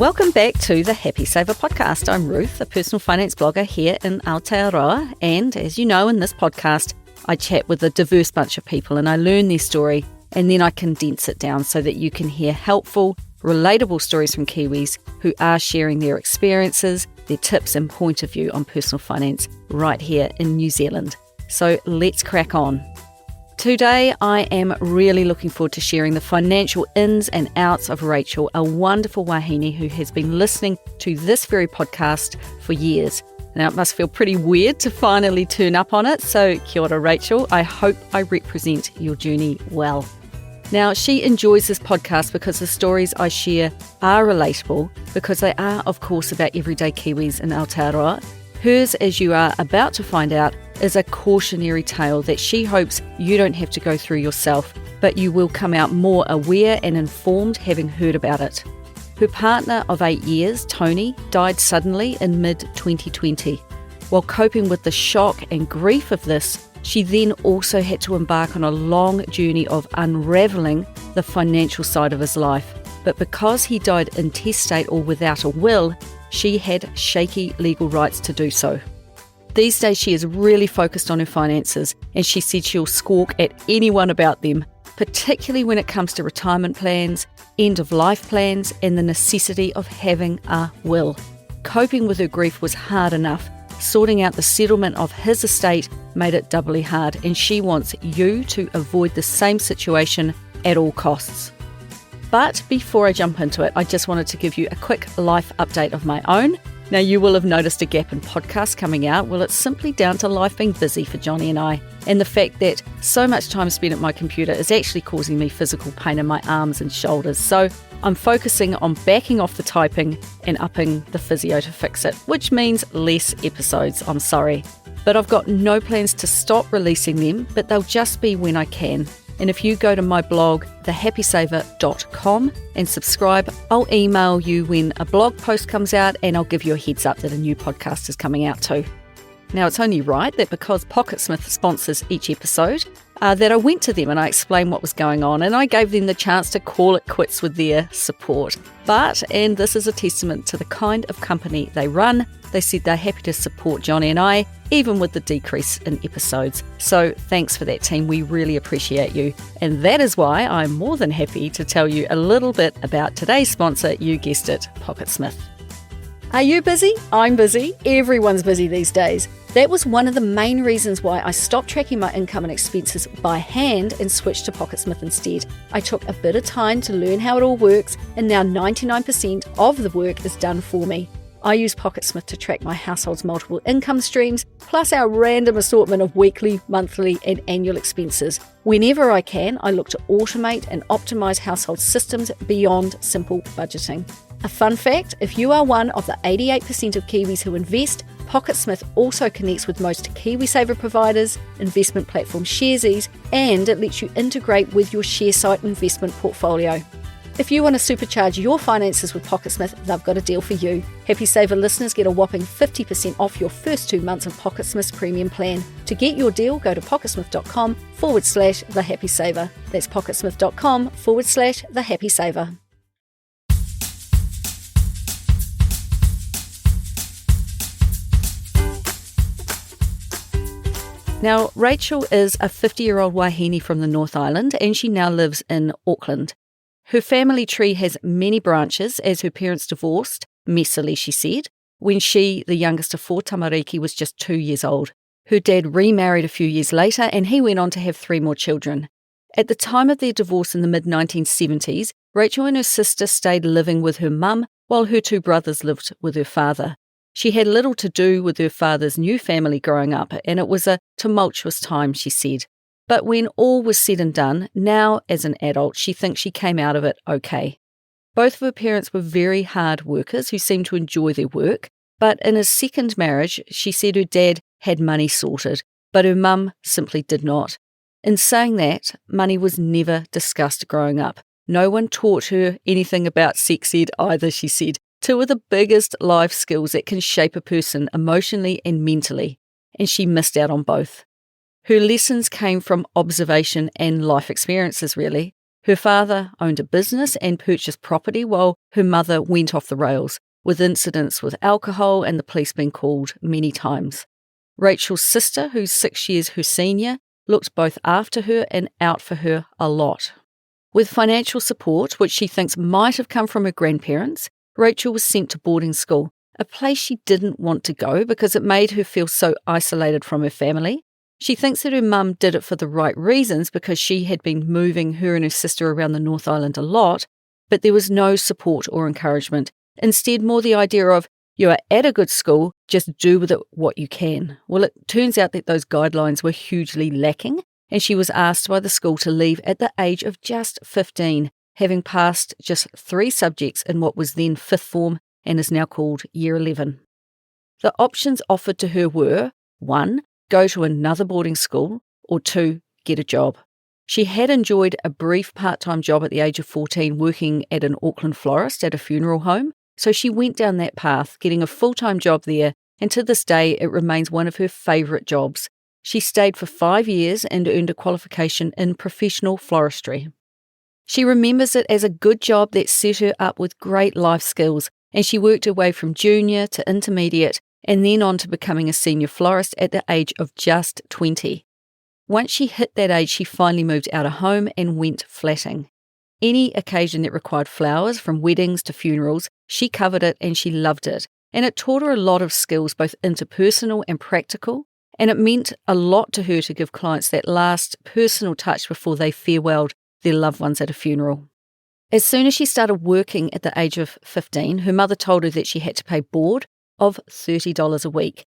Welcome back to the Happy Saver podcast. I'm Ruth, a personal finance blogger here in Aotearoa, and as you know, in this podcast, I chat with a diverse bunch of people and I learn their story and then I condense it down so that you can hear helpful, relatable stories from Kiwis who are sharing their experiences, their tips and point of view on personal finance right here in New Zealand. So let's crack on. Today, I am really looking forward to sharing the financial ins and outs of Rachael, a wonderful wahine who has been listening to this very podcast for years. Now, it must feel pretty weird to finally turn up on it, so kia ora, Rachael. I hope I represent your journey well. Now, she enjoys this podcast because the stories I share are relatable, because they are, of course, about everyday Kiwis in Aotearoa. Hers, as you are about to find out, is a cautionary tale that she hopes you don't have to go through yourself, but you will come out more aware and informed having heard about it. Her partner of 8 years, Tony, died suddenly in mid-2020. While coping with the shock and grief of this, she then also had to embark on a long journey of unravelling the financial side of his life. But because he died intestate or without a will, she had shaky legal rights to do so. These days she is really focused on her finances, and she said she'll squawk at anyone about them, particularly when it comes to retirement plans, end-of-life plans, and the necessity of having a will. Coping with her grief was hard enough. Sorting out the settlement of his estate made it doubly hard, and she wants you to avoid the same situation at all costs. But before I jump into it, I just wanted to give you a quick life update of my own. Now, you will have noticed a gap in podcasts coming out. Well, it's simply down to life being busy for Johnny and I, and the fact that so much time spent at my computer is actually causing me physical pain in my arms and shoulders. So I'm focusing on backing off the typing and upping the physio to fix it, which means less episodes, I'm sorry. But I've got no plans to stop releasing them, but they'll just be when I can. And if you go to my blog, thehappysaver.com, and subscribe, I'll email you when a blog post comes out, and I'll give you a heads up that a new podcast is coming out too. Now, it's only right that because Pocketsmith sponsors each episode, that I went to them and I explained what was going on, and I gave them the chance to call it quits with their support. But, and this is a testament to the kind of company they run, they said they're happy to support Johnny and I, even with the decrease in episodes. So thanks for that, team. We really appreciate you. And that is why I'm more than happy to tell you a little bit about today's sponsor. You guessed it, Pocketsmith. Are you busy? I'm busy. Everyone's busy these days. That was one of the main reasons why I stopped tracking my income and expenses by hand and switched to Pocketsmith instead. I took a bit of time to learn how it all works, and now 99% of the work is done for me. I use Pocketsmith to track my household's multiple income streams, plus our random assortment of weekly, monthly and annual expenses. Whenever I can, I look to automate and optimise household systems beyond simple budgeting. A fun fact, if you are one of the 88% of Kiwis who invest, Pocketsmith also connects with most KiwiSaver providers, investment platform Sharesies, and it lets you integrate with your ShareSite investment portfolio. If you want to supercharge your finances with Pocketsmith, they've got a deal for you. Happy Saver listeners get a whopping 50% off your first 2 months of Pocketsmith's premium plan. To get your deal, go to pocketsmith.com/thehappysaver. That's pocketsmith.com/thehappysaver. Now, Rachael is a 50-year-old wahine from the North Island, and she now lives in Auckland. Her family tree has many branches as her parents divorced, messily she said, when she, the youngest of 4 tamariki, was just 2 years old. Her dad remarried a few years later and he went on to have 3 more children. At the time of their divorce in the mid-1970s, Rachael and her sister stayed living with her mum while her 2 brothers lived with her father. She had little to do with her father's new family growing up, and it was a tumultuous time, she said. But when all was said and done, now as an adult, she thinks she came out of it okay. Both of her parents were very hard workers who seemed to enjoy their work, but in his second marriage, she said her dad had money sorted, but her mum simply did not. In saying that, money was never discussed growing up. No one taught her anything about sex ed either, she said. 2 of the biggest life skills that can shape a person emotionally and mentally, and she missed out on both. Her lessons came from observation and life experiences, really. Her father owned a business and purchased property while her mother went off the rails, with incidents with alcohol and the police being called many times. Rachel's sister, who's 6 years her senior, looked both after her and out for her a lot. With financial support, which she thinks might have come from her grandparents, Rachel was sent to boarding school, a place she didn't want to go because it made her feel so isolated from her family. She thinks that her mum did it for the right reasons because she had been moving her and her sister around the North Island a lot, but there was no support or encouragement. Instead, more the idea of, you are at a good school, just do with it what you can. Well, it turns out that those guidelines were hugely lacking, and she was asked by the school to leave at the age of just 15, having passed just 3 subjects in what was then 5th form and is now called Year 11. The options offered to her were 1. Go to another boarding school, or 2. Get a job. She had enjoyed a brief part-time job at the age of 14 working at an Auckland florist at a funeral home, so she went down that path, getting a full-time job there, and to this day it remains one of her favourite jobs. She stayed for 5 years and earned a qualification in professional floristry. She remembers it as a good job that set her up with great life skills, and she worked her way from junior to intermediate and then on to becoming a senior florist at the age of just 20. Once she hit that age, she finally moved out of home and went flatting. Any occasion that required flowers, from weddings to funerals, she covered it and she loved it. And it taught her a lot of skills, both interpersonal and practical, and it meant a lot to her to give clients that last personal touch before they farewelled their loved ones at a funeral. As soon as she started working at the age of 15, her mother told her that she had to pay board of $30 a week.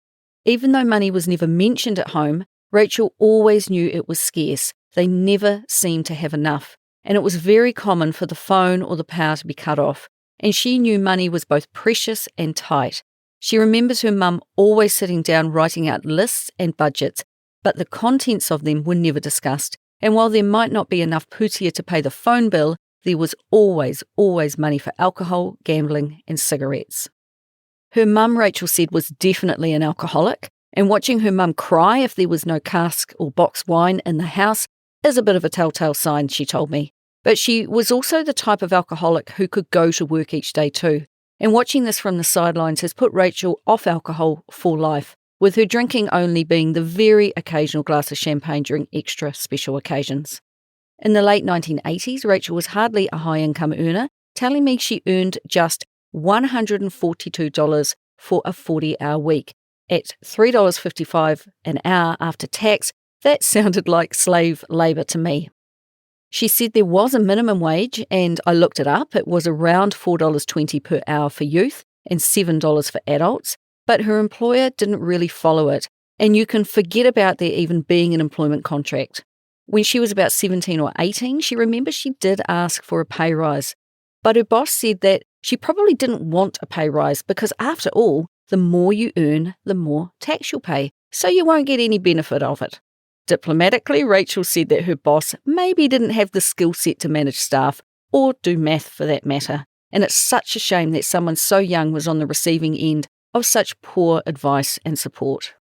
Even though money was never mentioned at home, Rachel always knew it was scarce. They never seemed to have enough, and it was very common for the phone or the power to be cut off, and she knew money was both precious and tight. She remembers her mum always sitting down writing out lists and budgets, but the contents of them were never discussed, and while there might not be enough putia to pay the phone bill, there was always money for alcohol, gambling and cigarettes. Her mum, Rachel said, was definitely an alcoholic, and watching her mum cry if there was no cask or box wine in the house is a bit of a telltale sign, she told me. But she was also the type of alcoholic who could go to work each day too. And watching this from the sidelines has put Rachel off alcohol for life, with her drinking only being the very occasional glass of champagne during extra special occasions. In the late 1980s, Rachel was hardly a high-income earner, telling me she earned just $142 for a 40-hour week. At $3.55 an hour after tax, that sounded like slave labour to me. She said there was a minimum wage, and I looked it up. It was around $4.20 per hour for youth and $7 for adults, but her employer didn't really follow it, and you can forget about there even being an employment contract. When she was about 17 or 18, she remembers she did ask for a pay rise, but her boss said that she probably didn't want a pay rise because, after all, the more you earn, the more tax you'll pay, so you won't get any benefit of it. Diplomatically, Rachel said that her boss maybe didn't have the skill set to manage staff, or do math for that matter, and it's such a shame that someone so young was on the receiving end of such poor advice and support.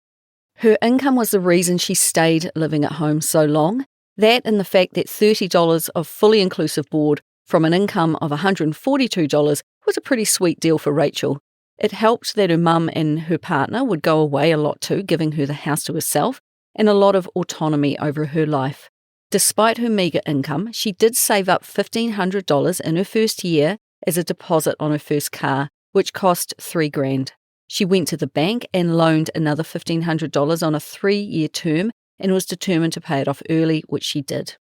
Her income was the reason she stayed living at home so long, that and the fact that $30 of fully inclusive board from an income of $142 was a pretty sweet deal for Rachel. It helped that her mum and her partner would go away a lot too, giving her the house to herself and a lot of autonomy over her life. Despite her meagre income, she did save up $1,500 in her first year as a deposit on her first car, which cost $3,000. She went to the bank and loaned another $1,500 on a 3-year term and was determined to pay it off early, which she did.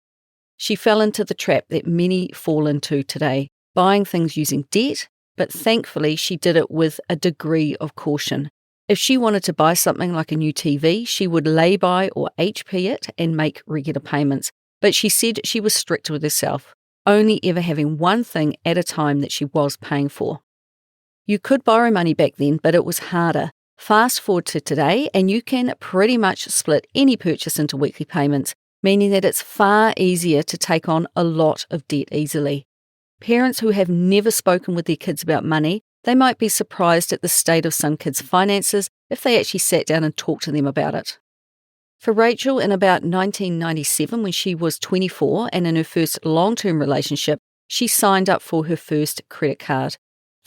She fell into the trap that many fall into today, buying things using debt, but thankfully she did it with a degree of caution. If she wanted to buy something like a new TV, she would lay-by or HP it and make regular payments. But she said she was strict with herself, only ever having one thing at a time that she was paying for. You could borrow money back then, but it was harder. Fast forward to today, and you can pretty much split any purchase into weekly payments, meaning that it's far easier to take on a lot of debt easily. Parents who have never spoken with their kids about money, they might be surprised at the state of some kids' finances if they actually sat down and talked to them about it. For Rachael, in about 1997, when she was 24 and in her first long-term relationship, she signed up for her first credit card.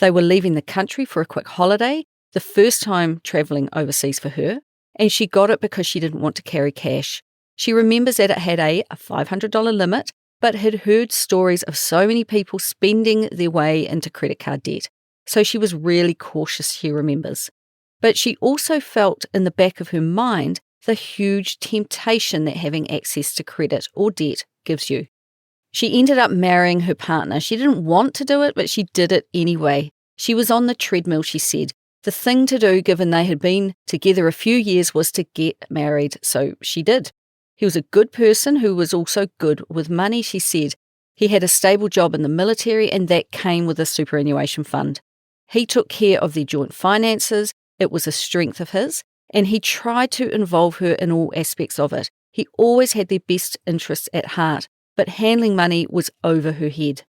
They were leaving the country for a quick holiday, the first time travelling overseas for her, and she got it because she didn't want to carry cash. She remembers that it had a $500 limit, but had heard stories of so many people spending their way into credit card debt. So she was really cautious, she remembers. But she also felt in the back of her mind the huge temptation that having access to credit or debt gives you. She ended up marrying her partner. She didn't want to do it, but she did it anyway. She was on the treadmill, she said. The thing to do, given they had been together a few years, was to get married, so she did. He was a good person who was also good with money, she said. He had a stable job in the military, and that came with a superannuation fund. He took care of their joint finances. It was a strength of his, and he tried to involve her in all aspects of it. He always had their best interests at heart, but handling money was over her head.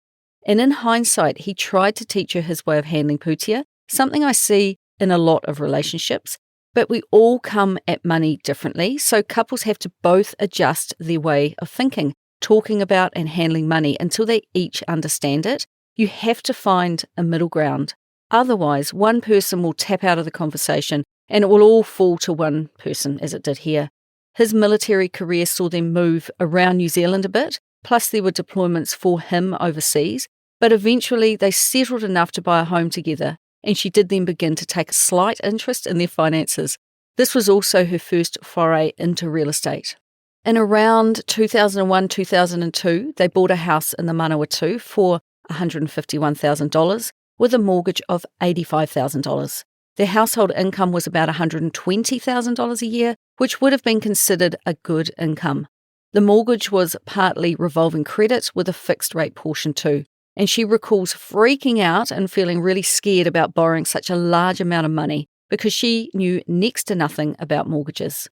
And in hindsight, he tried to teach her his way of handling putia, something I see in a lot of relationships. But we all come at money differently, so couples have to both adjust their way of thinking, talking about and handling money until they each understand it. You have to find a middle ground. Otherwise, one person will tap out of the conversation and it will all fall to one person, as it did here. His military career saw them move around New Zealand a bit, plus there were deployments for him overseas, but eventually they settled enough to buy a home together, and she did then begin to take a slight interest in their finances. This was also her first foray into real estate. In around 2001-2002, they bought a house in the Manawatu for $151,000 with a mortgage of $85,000. Their household income was about $120,000 a year, which would have been considered a good income. The mortgage was partly revolving credit with a fixed rate portion too, and she recalls freaking out and feeling really scared about borrowing such a large amount of money because she knew next to nothing about mortgages.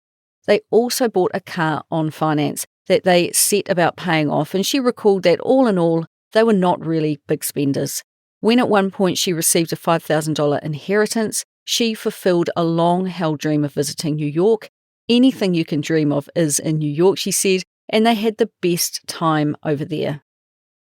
They also bought a car on finance that they set about paying off, and she recalled that all in all, they were not really big spenders. When at one point she received a $5,000 inheritance, she fulfilled a long-held dream of visiting New York. Anything you can dream of is in New York, she said, and they had the best time over there.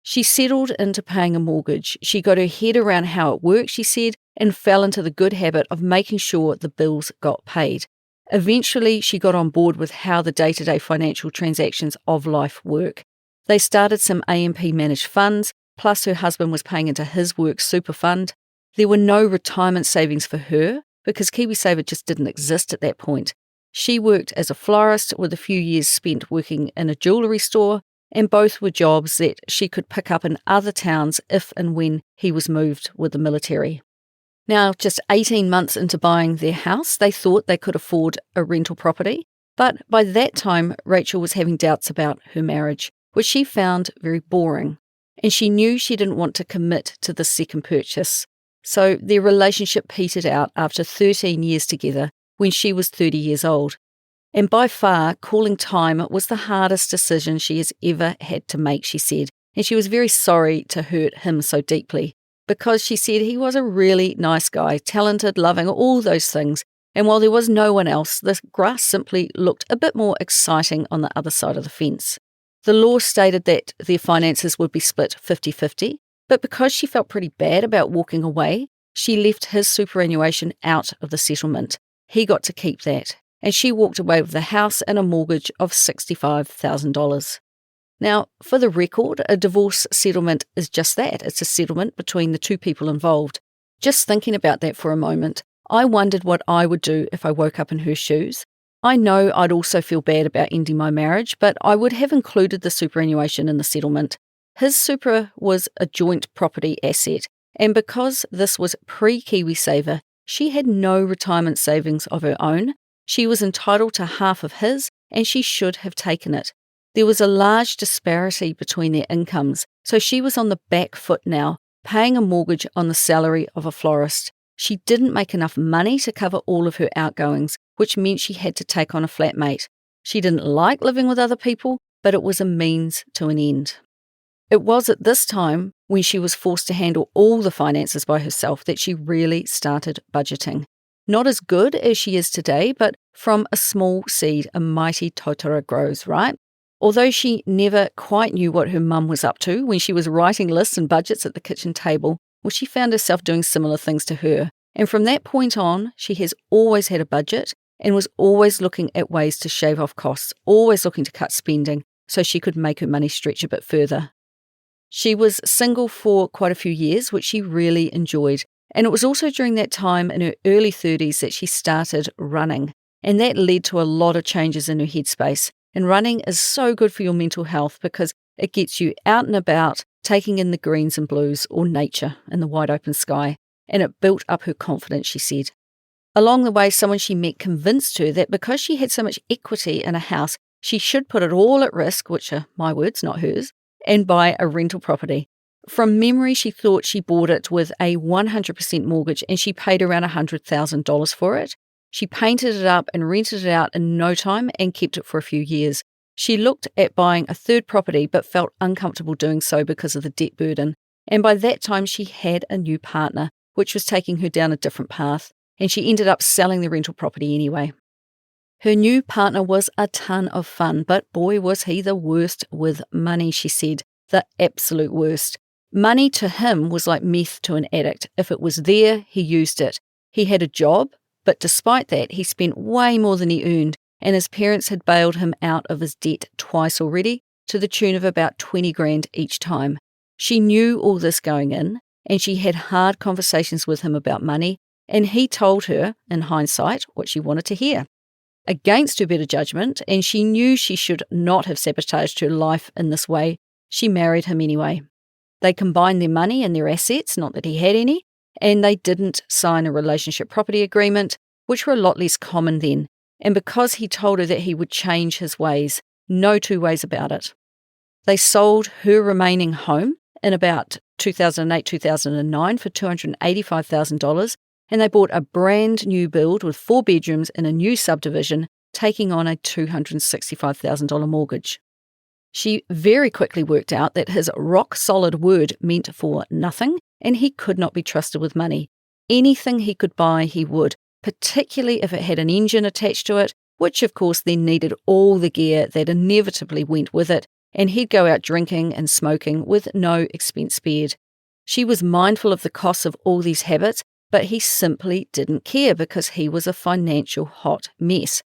She settled into paying a mortgage. She got her head around how it worked, she said, and fell into the good habit of making sure the bills got paid. Eventually, she got on board with how the day-to-day financial transactions of life work. They started some AMP managed funds, plus her husband was paying into his work super fund. There were no retirement savings for her because KiwiSaver just didn't exist at that point. She worked as a florist with a few years spent working in a jewellery store, and both were jobs that she could pick up in other towns if and when he was moved with the military. Now, just 18 months into buying their house, they thought they could afford a rental property, but by that time, Rachael was having doubts about her marriage, which she found very boring, and she knew she didn't want to commit to the second purchase. So their relationship petered out after 13 years together when she was 30 years old. And by far, calling time was the hardest decision she has ever had to make, she said, and she was very sorry to hurt him so deeply, because she said he was a really nice guy, talented, loving, all those things, and while there was no one else, the grass simply looked a bit more exciting on the other side of the fence. The law stated that their finances would be split 50-50, but because she felt pretty bad about walking away, she left his superannuation out of the settlement. He got to keep that, and she walked away with the house and a mortgage of $65,000. Now, for the record, a divorce settlement is just that. It's a settlement between the two people involved. Just thinking about that for a moment, I wondered what I would do if I woke up in her shoes. I know I'd also feel bad about ending my marriage, but I would have included the superannuation in the settlement. His super was a joint property asset, and because this was pre-KiwiSaver, she had no retirement savings of her own. She was entitled to half of his, and she should have taken it. There was a large disparity between their incomes, so she was on the back foot now, paying a mortgage on the salary of a florist. She didn't make enough money to cover all of her outgoings, which meant she had to take on a flatmate. She didn't like living with other people, but it was a means to an end. It was at this time, when she was forced to handle all the finances by herself, that she really started budgeting. Not as good as she is today, but from a small seed, a mighty totara grows, right? Although she never quite knew what her mum was up to when she was writing lists and budgets at the kitchen table, well, she found herself doing similar things to her. And from that point on, she has always had a budget and was always looking at ways to shave off costs, always looking to cut spending so she could make her money stretch a bit further. She was single for quite a few years, which she really enjoyed. And it was also during that time in her early 30s that she started running. And that led to a lot of changes in her headspace. And running is so good for your mental health because it gets you out and about, taking in the greens and blues or nature in the wide open sky. And it built up her confidence, she said. Along the way, someone she met convinced her that because she had so much equity in a house, she should put it all at risk, which are my words, not hers, and buy a rental property. From memory, she thought she bought it with a 100% mortgage and she paid around $100,000 for it. She painted it up and rented it out in no time and kept it for a few years. She looked at buying a third property but felt uncomfortable doing so because of the debt burden. And by that time, she had a new partner, which was taking her down a different path, and she ended up selling the rental property anyway. Her new partner was a ton of fun, but boy was he the worst with money, she said, the absolute worst. Money to him was like meth to an addict. If it was there, he used it. He had a job, but despite that, he spent way more than he earned, and his parents had bailed him out of his debt twice already, to the tune of about 20 grand each time. She knew all this going in, and she had hard conversations with him about money, and he told her, in hindsight, what she wanted to hear. Against her better judgment, and she knew she should not have sabotaged her life in this way, she married him anyway. They combined their money and their assets, not that he had any, and they didn't sign a relationship property agreement, which were a lot less common then. And because he told her that he would change his ways, no two ways about it. They sold her remaining home in about 2008-2009 for $285,000, and they bought a brand new build with 4 bedrooms in a new subdivision, taking on a $265,000 mortgage. She very quickly worked out that his rock-solid word meant for nothing, and he could not be trusted with money. Anything he could buy, he would, particularly if it had an engine attached to it, which of course then needed all the gear that inevitably went with it, and he'd go out drinking and smoking with no expense spared. She was mindful of the costs of all these habits, but he simply didn't care because he was a financial hot mess.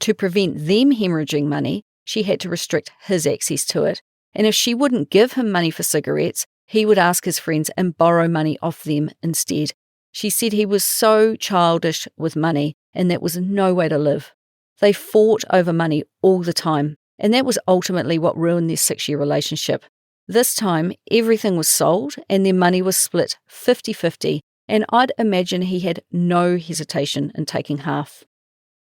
To prevent them hemorrhaging money, she had to restrict his access to it. And if she wouldn't give him money for cigarettes, he would ask his friends and borrow money off them instead. She said he was so childish with money, and that was no way to live. They fought over money all the time, and that was ultimately what ruined their 6-year relationship. This time, everything was sold, and their money was split 50-50, and I'd imagine he had no hesitation in taking half.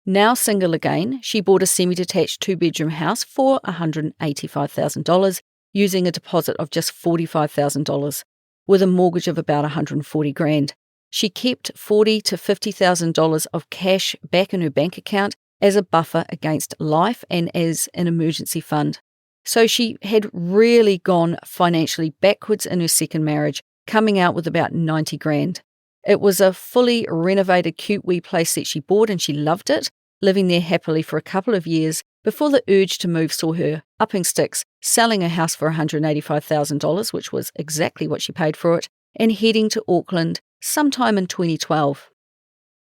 Now single again, she bought a semi-detached 2-bedroom house for $185,000, using a deposit of just $45,000, with a mortgage of about $140,000. She kept $40,000 to $50,000 of cash back in her bank account as a buffer against life and as an emergency fund. So she had really gone financially backwards in her second marriage, coming out with about $90,000. It was a fully renovated cute wee place that she bought, and she loved it, living there happily for a couple of years before the urge to move saw her upping sticks, selling her house for $185,000, which was exactly what she paid for it, and heading to Auckland sometime in 2012.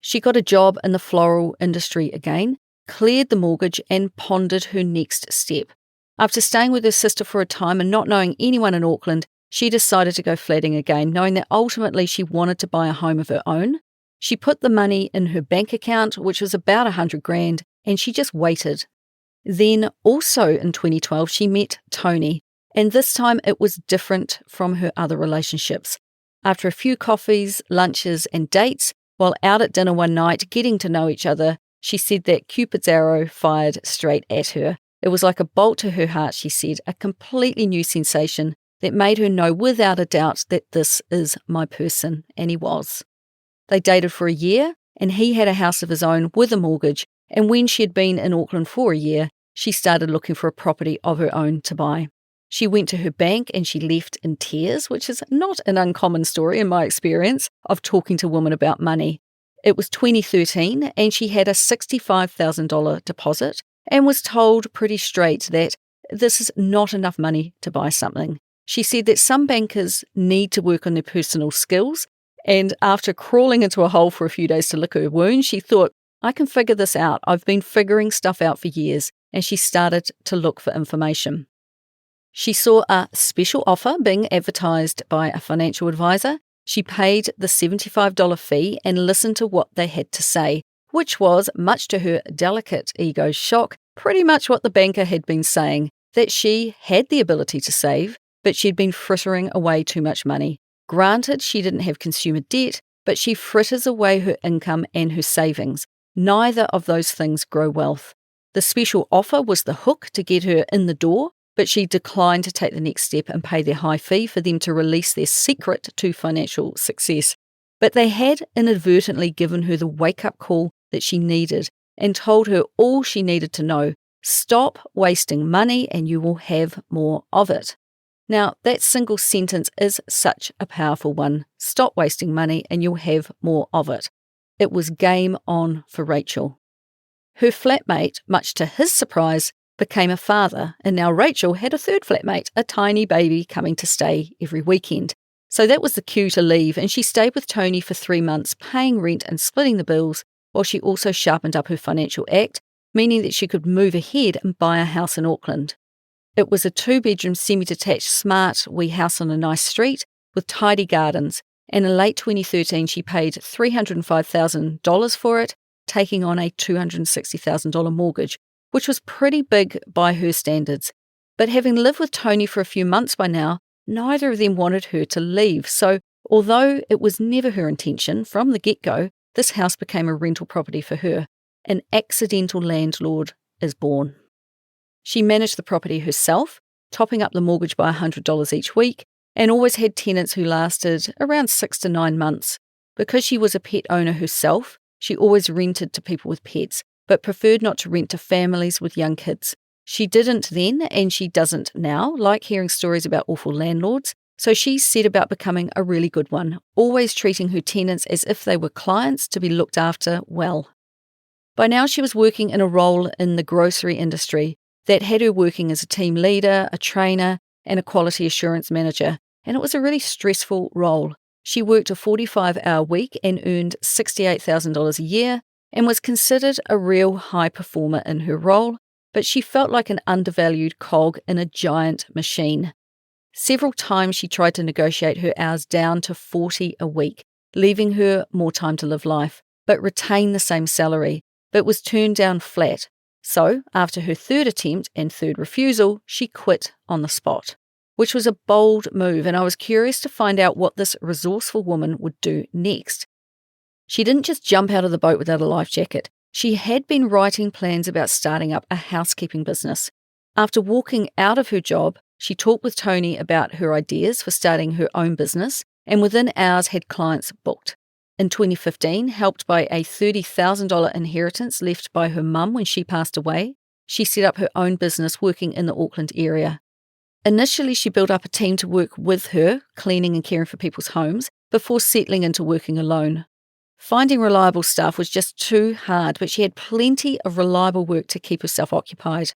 She got a job in the floral industry again, cleared the mortgage, and pondered her next step. After staying with her sister for a time and not knowing anyone in Auckland, she decided to go flatting again, knowing that ultimately she wanted to buy a home of her own. She put the money in her bank account, which was about $100,000, and she just waited. Then, also in 2012, she met Tony, and this time it was different from her other relationships. After a few coffees, lunches, and dates, while out at dinner one night getting to know each other, she said that Cupid's arrow fired straight at her. It was like a bolt to her heart, she said, a completely new sensation that made her know without a doubt that this is my person, and he was. They dated for a year, and he had a house of his own with a mortgage, and when she had been in Auckland for a year, she started looking for a property of her own to buy. She went to her bank and she left in tears, which is not an uncommon story in my experience of talking to women about money. It was 2013 and she had a $65,000 deposit and was told pretty straight that this is not enough money to buy something. She said that some bankers need to work on their personal skills, and after crawling into a hole for a few days to lick her wound, she thought, I can figure this out. I've been figuring stuff out for years, and she started to look for information. She saw a special offer being advertised by a financial advisor. She paid the $75 fee and listened to what they had to say, which was, much to her delicate ego's shock, pretty much what the banker had been saying, that she had the ability to save, but she'd been frittering away too much money. Granted, she didn't have consumer debt, but she fritters away her income and her savings. Neither of those things grow wealth. The special offer was the hook to get her in the door, but she declined to take the next step and pay their high fee for them to release their secret to financial success. But they had inadvertently given her the wake-up call that she needed and told her all she needed to know: stop wasting money and you will have more of it. Now, that single sentence is such a powerful one. Stop wasting money and you'll have more of it. It was game on for Rachael. Her flatmate, much to his surprise, became a father, and now Rachael had a third flatmate, a tiny baby coming to stay every weekend. So that was the cue to leave, and she stayed with Tony for 3 months, paying rent and splitting the bills, while she also sharpened up her financial act, meaning that she could move ahead and buy a house in Auckland. It was a 2-bedroom semi-detached smart wee house on a nice street with tidy gardens, and in late 2013 she paid $305,000 for it, taking on a $260,000 mortgage, which was pretty big by her standards. But having lived with Tony for a few months by now, neither of them wanted her to leave, so although it was never her intention from the get-go, this house became a rental property for her. An accidental landlord is born. She managed the property herself, topping up the mortgage by $100 each week, and always had tenants who lasted around 6 to 9 months. Because she was a pet owner herself, she always rented to people with pets, but preferred not to rent to families with young kids. She didn't then, and she doesn't now, like hearing stories about awful landlords, so she set about becoming a really good one, always treating her tenants as if they were clients to be looked after well. By now she was working in a role in the grocery industry that had her working as a team leader, a trainer, and a quality assurance manager, and it was a really stressful role. She worked a 45-hour week and earned $68,000 a year and was considered a real high performer in her role, but she felt like an undervalued cog in a giant machine. Several times she tried to negotiate her hours down to 40 a week, leaving her more time to live life, but retain the same salary, but was turned down flat. So, after her third attempt and third refusal, she quit on the spot, which was a bold move, and I was curious to find out what this resourceful woman would do next. She didn't just jump out of the boat without a life jacket. She had been writing plans about starting up a housekeeping business. After walking out of her job, she talked with Tony about her ideas for starting her own business, and within hours had clients booked. In 2015, helped by a $30,000 inheritance left by her mum when she passed away, she set up her own business working in the Auckland area. Initially, she built up a team to work with her, cleaning and caring for people's homes, before settling into working alone. Finding reliable staff was just too hard, but she had plenty of reliable work to keep herself occupied.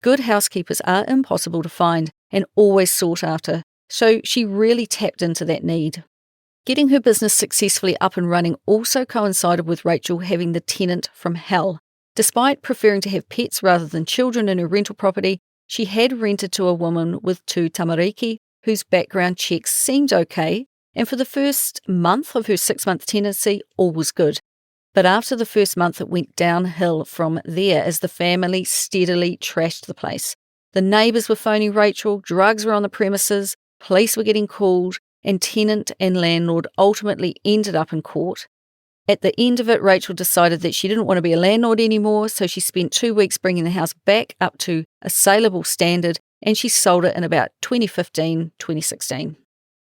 Good housekeepers are impossible to find and always sought after, so she really tapped into that need. Getting her business successfully up and running also coincided with Rachael having the tenant from hell. Despite preferring to have pets rather than children in her rental property, she had rented to a woman with 2 tamariki whose background checks seemed okay, and for the first month of her 6-month tenancy, all was good. But after the first month, it went downhill from there as the family steadily trashed the place. The neighbours were phoning Rachael, drugs were on the premises, police were getting called, and tenant and landlord ultimately ended up in court. At the end of it, Rachael decided that she didn't want to be a landlord anymore, so she spent 2 weeks bringing the house back up to a saleable standard, and she sold it in about 2015-2016.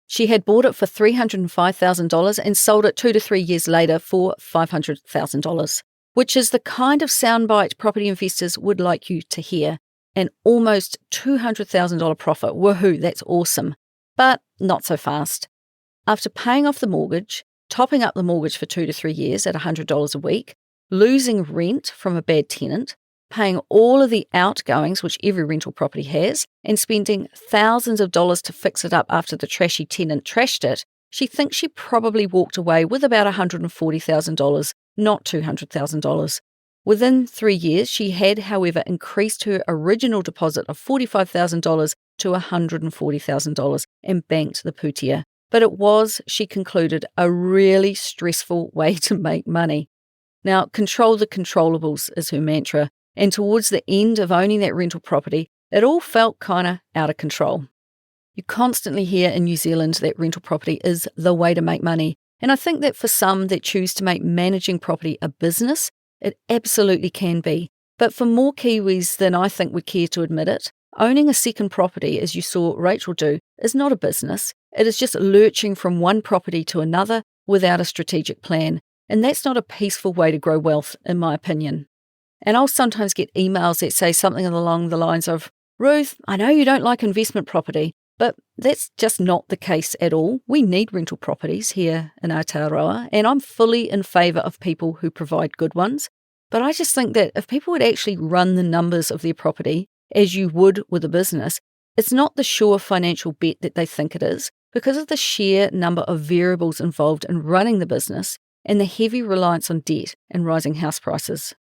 She had bought it for $305,000 and sold it 2 to 3 years later for $500,000, which is the kind of soundbite property investors would like you to hear. An almost $200,000 profit. Woohoo, that's awesome. But not so fast. After paying off the mortgage, topping up the mortgage for 2 to 3 years at $100 a week, losing rent from a bad tenant, paying all of the outgoings which every rental property has, and spending thousands of dollars to fix it up after the trashy tenant trashed it, she thinks she probably walked away with about $140,000, not $200,000. Within 3 years, she had, however, increased her original deposit of $45,000 to $140,000 and banked the putia. But it was, she concluded, a really stressful way to make money. Now, control the controllables is her mantra, and towards the end of owning that rental property, it all felt kind of out of control. You constantly hear in New Zealand that rental property is the way to make money, and I think that for some that choose to make managing property a business, it absolutely can be. But for more Kiwis than I think would care to admit it, owning a second property, as you saw Rachael do, is not a business. It is just lurching from one property to another without a strategic plan, and that's not a peaceful way to grow wealth, in my opinion. And I'll sometimes get emails that say something along the lines of, "Ruth, I know you don't like investment property, but that's just not the case at all. We need rental properties here in Aotearoa, and I'm fully in favour of people who provide good ones. But I just think that if people would actually run the numbers of their property, as you would with a business, it's not the sure financial bet that they think it is, because of the sheer number of variables involved in running the business and the heavy reliance on debt and rising house prices."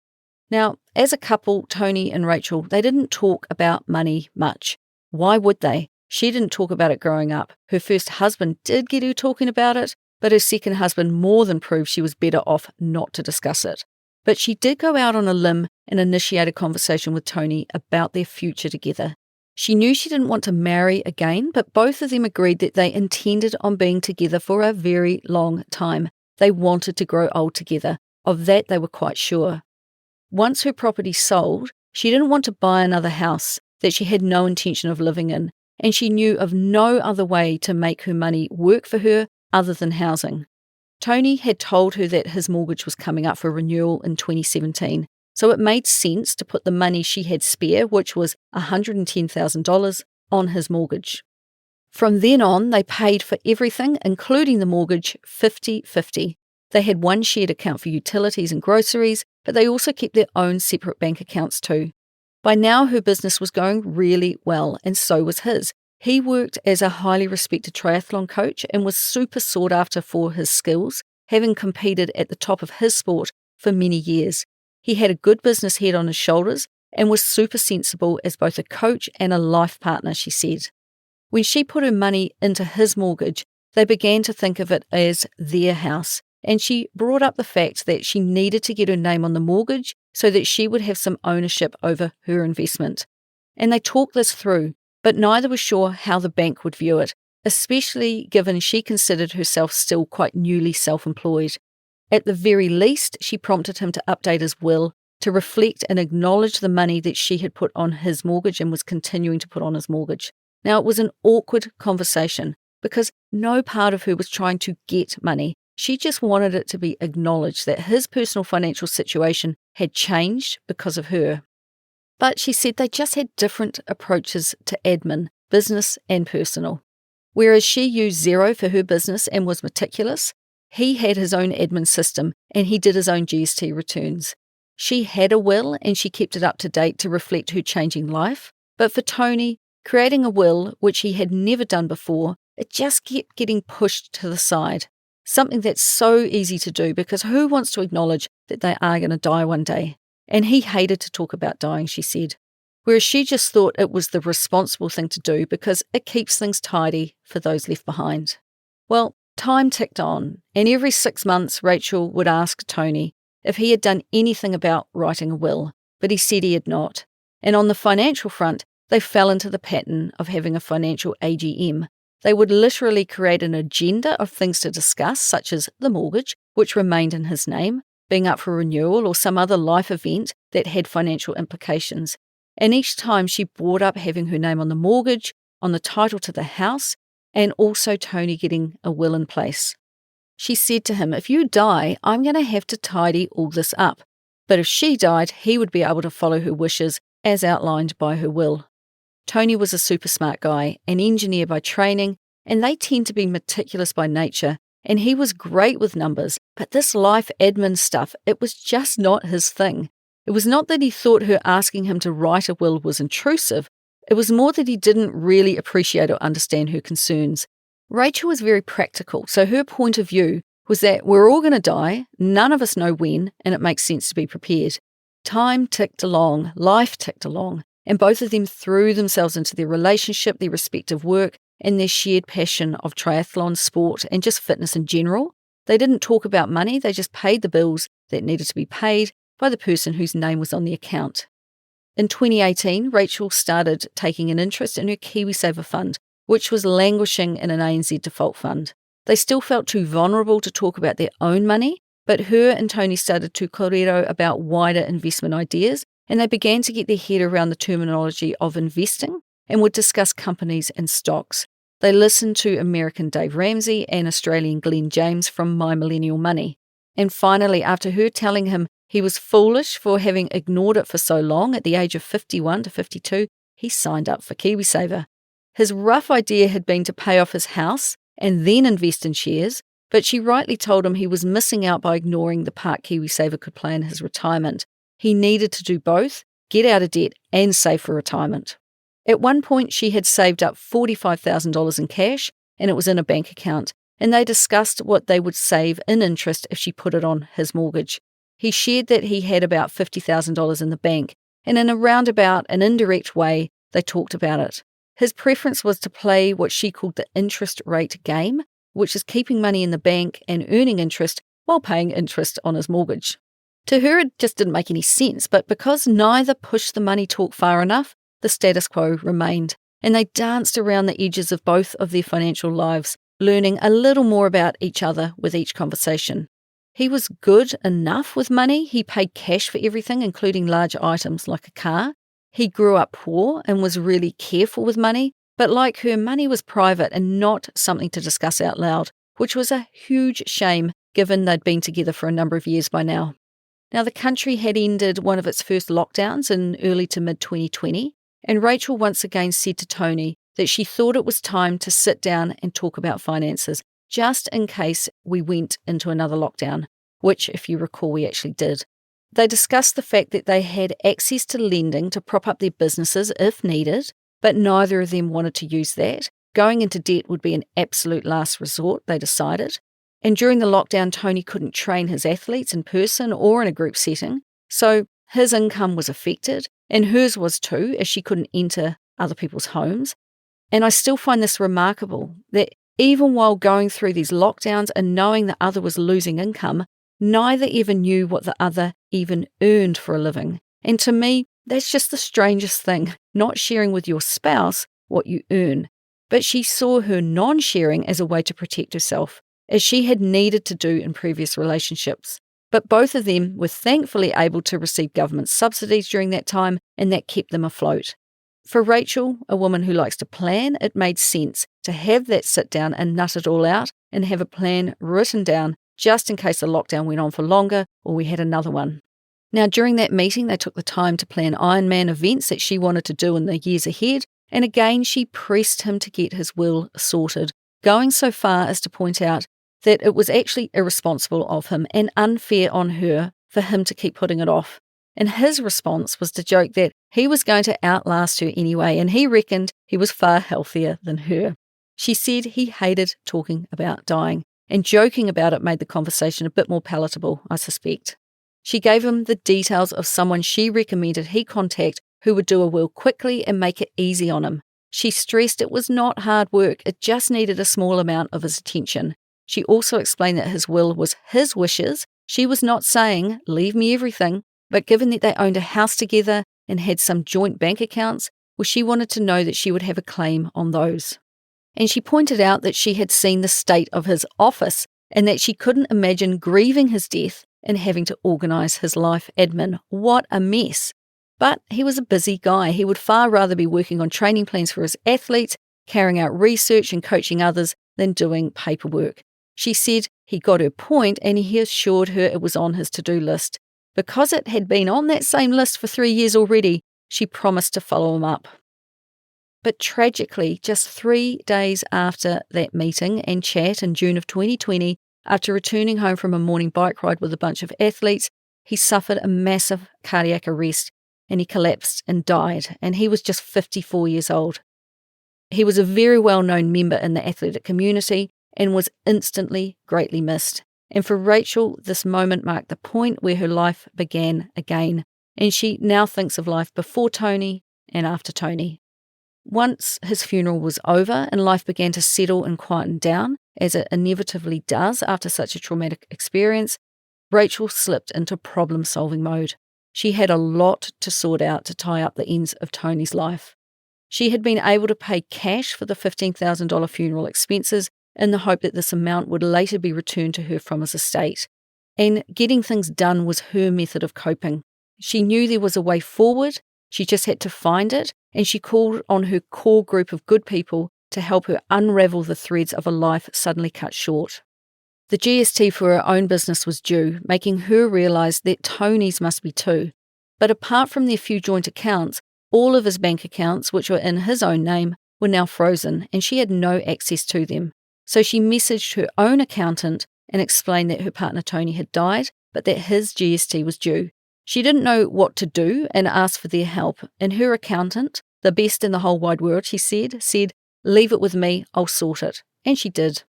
Now, as a couple, Tony and Rachael, they didn't talk about money much. Why would they? She didn't talk about it growing up. Her first husband did get her talking about it, but her second husband more than proved she was better off not to discuss it. But she did go out on a limb and initiate a conversation with Tony about their future together. She knew she didn't want to marry again, but both of them agreed that they intended on being together for a very long time. They wanted to grow old together. Of that they were quite sure. Once her property sold, she didn't want to buy another house that she had no intention of living in, and she knew of no other way to make her money work for her other than housing. Tony had told her that his mortgage was coming up for renewal in 2017, so it made sense to put the money she had spare, which was $110,000, on his mortgage. From then on, they paid for everything, including the mortgage, 50-50. They had one shared account for utilities and groceries, but they also kept their own separate bank accounts too. By now, her business was going really well, and so was his. He worked as a highly respected triathlon coach and was super sought after for his skills, having competed at the top of his sport for many years. He had a good business head on his shoulders and was super sensible as both a coach and a life partner, she said. When she put her money into his mortgage, they began to think of it as their house, and she brought up the fact that she needed to get her name on the mortgage so that she would have some ownership over her investment. And they talked this through, but neither was sure how the bank would view it, especially given she considered herself still quite newly self-employed. At the very least, she prompted him to update his will to reflect and acknowledge the money that she had put on his mortgage and was continuing to put on his mortgage. Now, it was an awkward conversation because no part of her was trying to get money. She just wanted it to be acknowledged that his personal financial situation had changed because of her. But she said they just had different approaches to admin, business and personal. Whereas she used Xero for her business and was meticulous, he had his own admin system and he did his own GST returns. She had a will and she kept it up to date to reflect her changing life. But for Tony, creating a will, which he had never done before, it just kept getting pushed to the side. Something that's so easy to do because who wants to acknowledge that they are going to die one day? And he hated to talk about dying, she said. Whereas she just thought it was the responsible thing to do because it keeps things tidy for those left behind. Well, time ticked on, and every 6 months Rachael would ask Tony if he had done anything about writing a will, but he said he had not. And on the financial front, they fell into the pattern of having a financial AGM. They would literally create an agenda of things to discuss, such as the mortgage, which remained in his name, being up for renewal, or some other life event that had financial implications. And each time she brought up having her name on the mortgage, on the title to the house, and also Tony getting a will in place. She said to him, "If you die, I'm going to have to tidy all this up." But if she died, he would be able to follow her wishes as outlined by her will. Tony was a super smart guy, an engineer by training, and they tend to be meticulous by nature, and he was great with numbers, but this life admin stuff, it was just not his thing. It was not that he thought her asking him to write a will was intrusive. It was more that he didn't really appreciate or understand her concerns. Rachael was very practical, so her point of view was that we're all going to die, none of us know when, and it makes sense to be prepared. Time ticked along, life ticked along, and both of them threw themselves into their relationship, their respective work, and their shared passion of triathlon, sport, and just fitness in general. They didn't talk about money, they just paid the bills that needed to be paid by the person whose name was on the account. In 2018, Rachael started taking an interest in her KiwiSaver fund, which was languishing in an ANZ default fund. They still felt too vulnerable to talk about their own money, but her and Tony started to kōrero about wider investment ideas, and they began to get their head around the terminology of investing and would discuss companies and stocks. They listened to American Dave Ramsey and Australian Glenn James from My Millennial Money. And finally, after her telling him he was foolish for having ignored it for so long, at the age of 51 to 52, he signed up for KiwiSaver. His rough idea had been to pay off his house and then invest in shares, but she rightly told him he was missing out by ignoring the part KiwiSaver could play in his retirement. He needed to do both, get out of debt and save for retirement. At one point, she had saved up $45,000 in cash, and it was in a bank account, and they discussed what they would save in interest if she put it on his mortgage. He shared that he had about $50,000 in the bank, and in a roundabout and indirect way, they talked about it. His preference was to play what she called the interest rate game, which is keeping money in the bank and earning interest while paying interest on his mortgage. To her, it just didn't make any sense, but because neither pushed the money talk far enough, the status quo remained, and they danced around the edges of both of their financial lives, learning a little more about each other with each conversation. He was good enough with money. He paid cash for everything, including large items like a car. He grew up poor and was really careful with money, but like her, money was private and not something to discuss out loud, which was a huge shame given they'd been together for a number of years by now. Now, the country had ended one of its first lockdowns in early to mid-2020, and Rachael once again said to Tony that she thought it was time to sit down and talk about finances, just in case we went into another lockdown, which, if you recall, we actually did. They discussed the fact that they had access to lending to prop up their businesses if needed, but neither of them wanted to use that. Going into debt would be an absolute last resort, they decided. And during the lockdown, Tony couldn't train his athletes in person or in a group setting, so his income was affected, and hers was too, as she couldn't enter other people's homes. And I still find this remarkable, that even while going through these lockdowns and knowing the other was losing income, neither even knew what the other even earned for a living. And to me, that's just the strangest thing, not sharing with your spouse what you earn. But she saw her non-sharing as a way to protect herself, as she had needed to do in previous relationships. But both of them were thankfully able to receive government subsidies during that time, and that kept them afloat. For Rachael, a woman who likes to plan, it made sense to have that sit down and nut it all out and have a plan written down just in case the lockdown went on for longer or we had another one. Now, during that meeting, they took the time to plan Ironman events that she wanted to do in the years ahead, and again, she pressed him to get his will sorted, going so far as to point out that it was actually irresponsible of him and unfair on her for him to keep putting it off. And his response was to joke that he was going to outlast her anyway, and he reckoned he was far healthier than her. She said he hated talking about dying, and joking about it made the conversation a bit more palatable, I suspect. She gave him the details of someone she recommended he contact who would do a will quickly and make it easy on him. She stressed it was not hard work, it just needed a small amount of his attention. She also explained that his will was his wishes. She was not saying, leave me everything, but given that they owned a house together and had some joint bank accounts, well, she wanted to know that she would have a claim on those. And she pointed out that she had seen the state of his office and that she couldn't imagine grieving his death and having to organise his life admin. What a mess. But he was a busy guy. He would far rather be working on training plans for his athletes, carrying out research and coaching others than doing paperwork. She said he got her point and he assured her it was on his to-do list. Because it had been on that same list for 3 years already, she promised to follow him up. But tragically, just 3 days after that meeting and chat in June of 2020, after returning home from a morning bike ride with a bunch of athletes, he suffered a massive cardiac arrest and he collapsed and died, and he was just 54 years old. He was a very well-known member in the athletic community and was instantly greatly missed. And for Rachael, this moment marked the point where her life began again, and she now thinks of life before Tony and after Tony. Once his funeral was over and life began to settle and quieten down, as it inevitably does after such a traumatic experience, Rachael slipped into problem-solving mode. She had a lot to sort out to tie up the ends of Tony's life. She had been able to pay cash for the $15,000 funeral expenses in the hope that this amount would later be returned to her from his estate. And getting things done was her method of coping. She knew there was a way forward, she just had to find it, and she called on her core group of good people to help her unravel the threads of a life suddenly cut short. The GST for her own business was due, making her realise that Tony's must be too. But apart from their few joint accounts, all of his bank accounts, which were in his own name, were now frozen, and she had no access to them. So she messaged her own accountant and explained that her partner Tony had died, but that his GST was due. She didn't know what to do and asked for their help, and her accountant, the best in the whole wide world, she said, "Leave it with me, I'll sort it." And she did.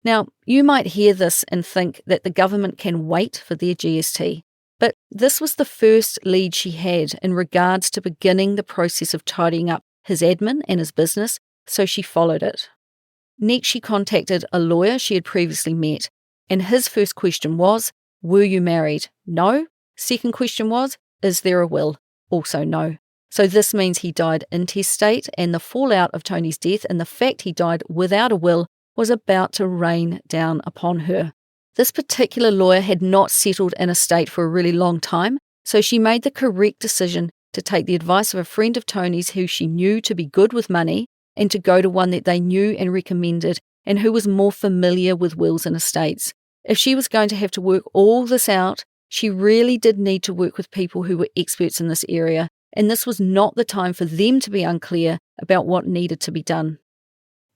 Now, you might hear this and think that the government can wait for their GST, but this was the first lead she had in regards to beginning the process of tidying up his admin and his business, so she followed it. Next, she contacted a lawyer she had previously met, and his first question was, "Were you married?" No. Second question was, "Is there a will?" Also no. So this means he died intestate, and the fallout of Tony's death and the fact he died without a will was about to rain down upon her. This particular lawyer had not settled an estate for a really long time, so she made the correct decision to take the advice of a friend of Tony's who she knew to be good with money and to go to one that they knew and recommended and who was more familiar with wills and estates. If she was going to have to work all this out, she really did need to work with people who were experts in this area, and this was not the time for them to be unclear about what needed to be done.